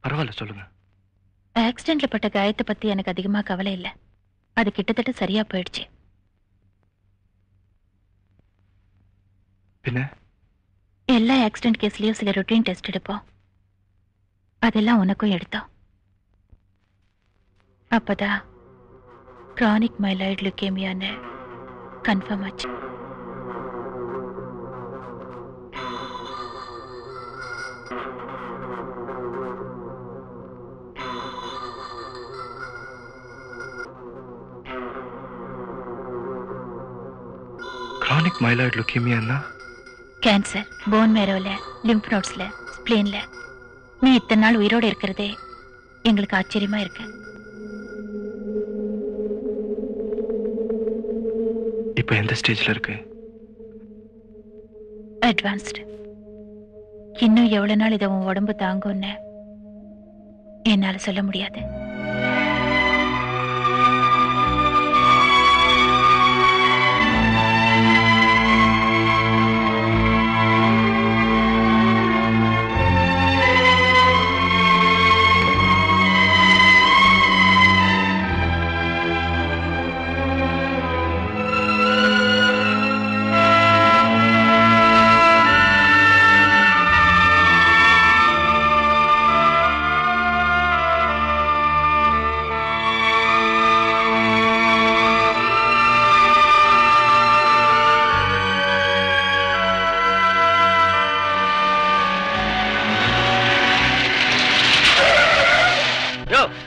பரவாயில்ல, சொல்லுங்க. ஆக்சிடென்ட்ல பட்ட காயத்தை பத்தி எனக்கு அதிகமா கவலை இல்லை. அது கிட்டத்தட்ட சரியா போயிடுச்சு. பின்ன எல்லா ஆக்சிடென்ட் கேஸ்லயும் சில ரொட்டீன் டெஸ்ட் எடுப்போம். அதெல்லாம் உனக்கும் எடுத்தோம். அப்பதான் கிரானிக் மைலாய்டு லுக்கேமியான்னு கன்ஃபார்ம் ஆச்சு. கிரானிக் மைலாய்டு லுக்கேமியான்னா கேன்சர் போன் மேரோல, லிம்ப் நோட்ஸ்ல, ஸ்பிளீன்ல. நீ இத்தனை நாள் உயிரோடு இருக்கிறதே எங்களுக்கு ஆச்சரியமா இருக்கு. இப்ப எந்த ஸ்டேஜ்ல இருக்கு? அட்வான்ஸ்டு. இன்னும் எவ்வளவு நாள் இதை உன் உடம்பு தாங்கும்னு என்னால சொல்ல முடியாது.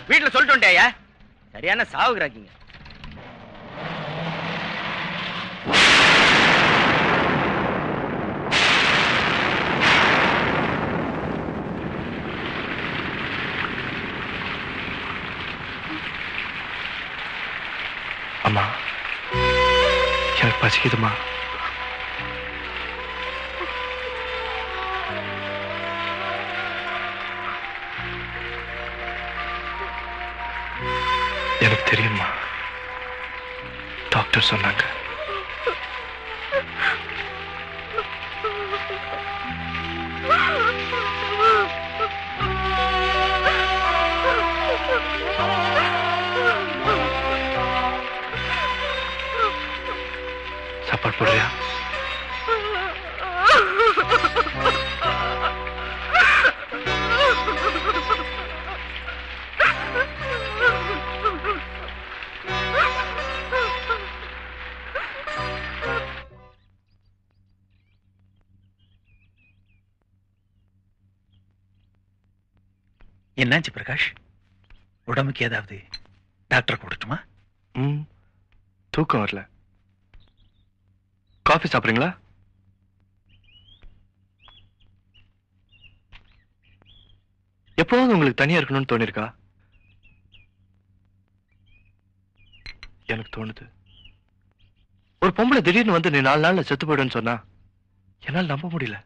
வீட்டுல சொல்லிட்டோண்டேயா, சரியான சாவுகிறாக்கீங்க. அம்மா, எனக்கு பசிக்குதுமா. எனக்கு தெரியுமா, டாக்டர் சொன்னாங்க. சாப்பாடு போடுறியா? என்னாச்சு பிரகாஷ்? உடம்புக்கு ஏதாவது டாக்டர் கூடட்டுமா? தூக்கம் வரல. காஃபி சாப்பிடுறீங்களா? எப்போது உங்களுக்கு தனியா இருக்கணும்னு தோணிருக்கா? எனக்கு தோணுது. ஒரு பொம்பளை திடீர்னு வந்து நீ 4 நாள்ல செத்து போயிடுன்னு சொன்னா என்னால் நம்ப முடியல.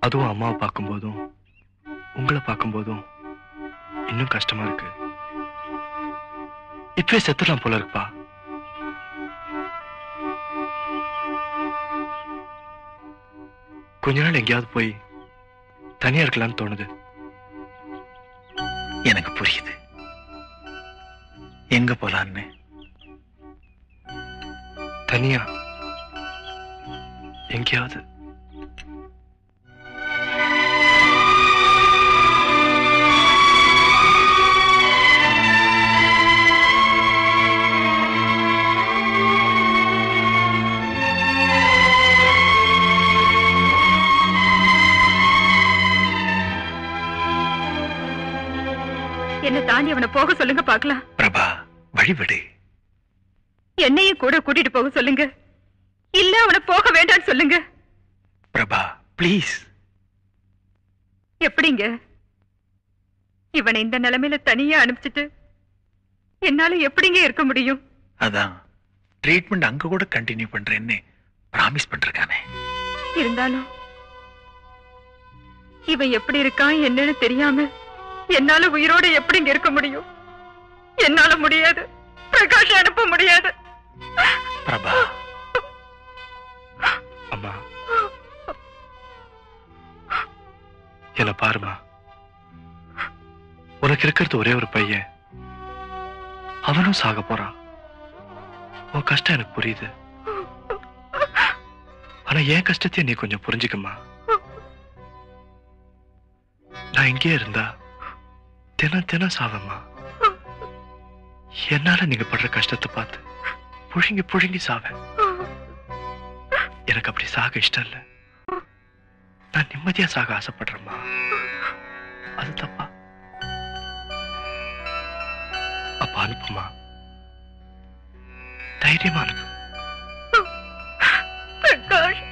அதுவும் அம்மாவை பார்க்கும் போதும் உங்களை பார்க்கும் போதும் இன்னும் கஷ்டமா இருக்கு. இப்பவே செத்துலாம் போல இருக்குப்பா. கொஞ்ச நாள் எங்கேயாவது போய் தனியா இருக்கலாம்னு தோணுது. எனக்கு புரியுது எங்க போலான்னு. தனியா எங்கேயாவது. என்ன தாண்டி அவனை போக சொல்லுங்க பாக்கலாம். பிரபா, வழிவிடு. என்னையும் கூட கூட்டிட்டு போக சொல்லுங்க. இல்ல அவனை போக வேண்டாம்னு சொல்லுங்க. பிரபா பிளீஸ். எப்படிங்க இவனை இந்த நிலைமையில தனியா அனுப்பிச்சிட்டு என்னால எப்படிங்க இருக்க முடியும்? அதான் ட்ரீட்மெண்ட் அங்க கூட கண்டினியூ பண்றேன்னு பிராமிஸ் பண்றானே. இருந்தாலும் இவன் எப்படி இருக்கான் என்னன்னு தெரியாம என்னால உயிரோட எப்படிங்க இருக்க முடியும்? என்னால முடியாது. பிரகாஷ் அனுப்ப முடியாது. பிரபா, அம்மா என்ன பாருமா, உனக்கு இருக்கிறது ஒரே ஒரு பையன், அவனும் சாக போறான். உன் கஷ்டம் எனக்கு புரியுது. ஆனா என் கஷ்டத்தையும் நீ கொஞ்சம் புரிஞ்சுக்கமா. நான் இங்கே இருந்தா தினம் தினம் சாவம்மா. என்னால நீங்க படுற கஷ்டத்தை பார்த்து புழுங்கி புழுங்கி சாவேன். எனக்கு அப்படி சாக இஷ்டம் இல்ல. நான் நிம்மதியா சாக ஆசைப்படுறேம்மா. அது தப்பா? அப்ப அனுப்புமா, தைரியமா அனுப்பு. பிரகாஷ்,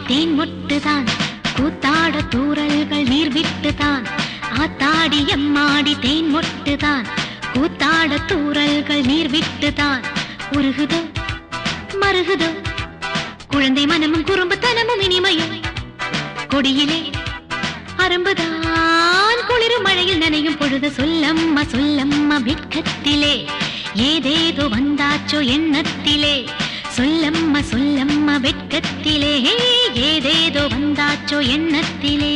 தேன் முட்டுதான் கூத்தாட தூறல்கள் நீர் விட்டுதான். ஆத்தாடி எம்மாடி தேன் முட்டுதான் கூத்தாட தூறல்கள் நீர் விட்டுதான். உருகுதோ மருகுதோ குழந்தை மனமும் குறும்புத்தனமும் இனிமையும். கொடியிலே அரும்புதான் குளிரும் மழையில் நனையும் பொழுது. சொல்லம்மா சொல்லம்மா வெட்கத்திலே ஏதேதோ வந்தாச்சோ எண்ணத்திலே. சொல்லம்மா சொல்லம்மா வெட்கத்திலே ஏதேதோ வந்தாச்சோ எண்ணத்திலே.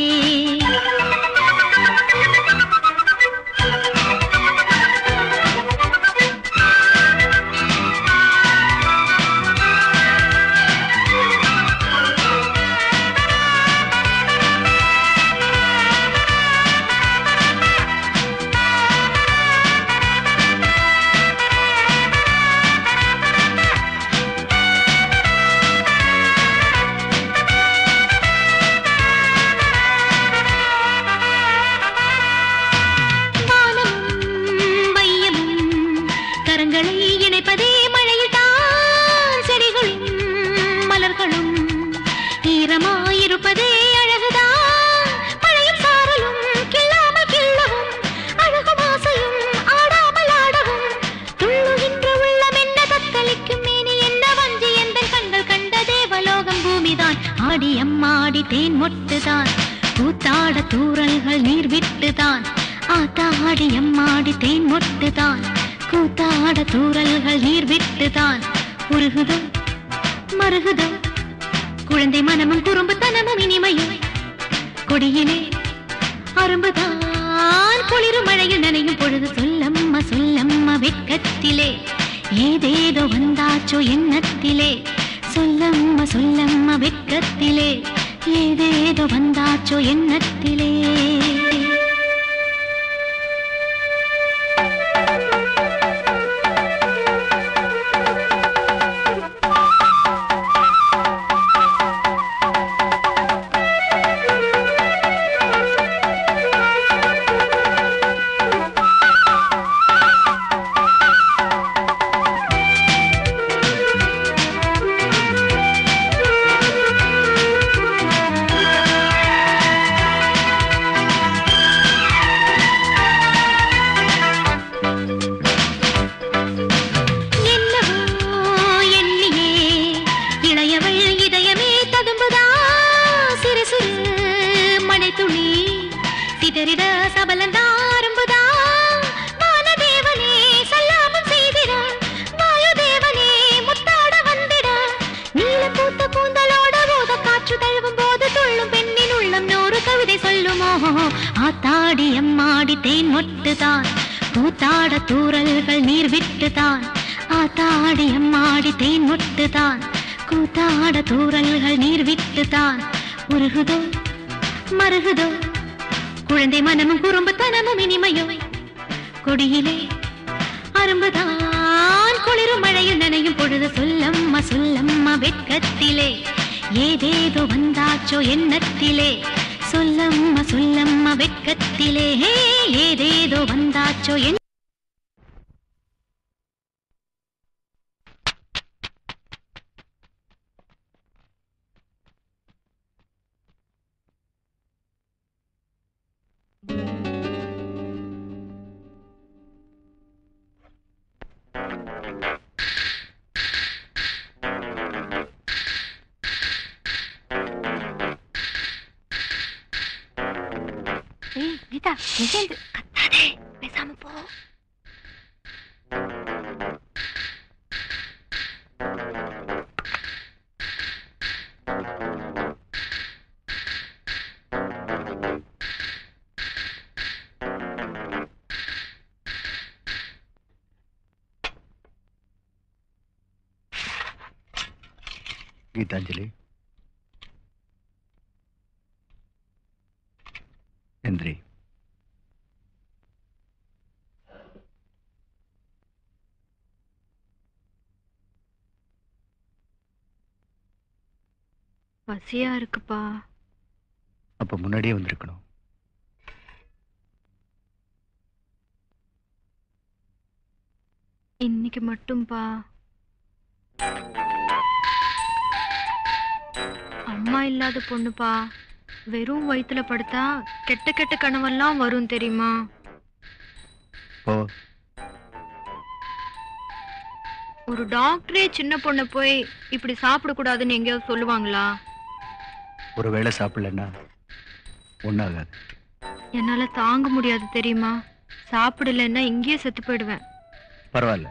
அம்மாடி தேன் மொட்டுதான் கூத்தாட தூறல்கள் நீர் விட்டுதான். ஆத்தாடி அம்மாடி தேன் மொட்டுதான் கூத்தாட தூறல்கள் நீர் விட்டுதான். உருகுதோ மருகுதோ குழந்தை மனமும் குறும்புத்தனமும் இனிமையும். கொடியிலே அரும்புதான் குளிரும் மழையில் நனையும் பொழுது. சொல்லம்மா சொல்லம்மா வெட்கத்திலே ஏதேதோ வந்தாச்சோ எண்ணத்திலே. சொல்லம்மா சொல்லம்மா வெட்கத்திலே ஏதேதோ வந்தாச்சோ எண்ணத்திலே. ஆத்தாடி அம்மாடி தேன் மொட்டுதான், கூத்தாட தூறல்கள் நீர் விட்டுதான். ஆத்தாடி அம்மாடி தேன் மொட்டுதான், கூத்தாட தூறல்கள் நீர் விட்டுதான். உருகுதோ மருகுதோ குழந்தை மனமும் குறும்புத்தனமும் இனிமையோ, கொடியிலே அரும்புதான் குளிரும் மழையில் நனையும் பொழுது சொல்லம்மா சொல்லம்மா வெட்கத்திலே ஏதேதோ வந்தாச்சோ எண்ணத்திலே. சொல்லம்மா சொல்லம்மா வெட்கத்திலே ஏதேதோ வந்தாச்சோ எண்ண. கீதா, கத்தாதே, பேசாம போ. கீதாஞ்சலி, எந்திரி. பசியா இருக்குப்பா. அப்ப முன்னாடியே வந்திருக்கணும். இன்னைக்கு மட்டும்பா. அம்மா இல்லாத பொண்ணுப்பா. வெறும் வயித்துல படுத்தா கெட்ட கெட்ட கனவெல்லாம் வரும் தெரியுமா? ஓ, ஒரு டாக்டரே சின்ன பொண்ணை போய் இப்படி சாப்பிடக்கூடாதுன்னு எங்கேயாவது சொல்லுவாங்களா? ஒருவேளை சாப்பிடலன்னா ஒண்ணாகாது. என்னால தாங்க முடியாது தெரியுமா? சாப்பிடலன்னா இங்கேயே செத்து போயிடுவேன். பரவாயில்ல,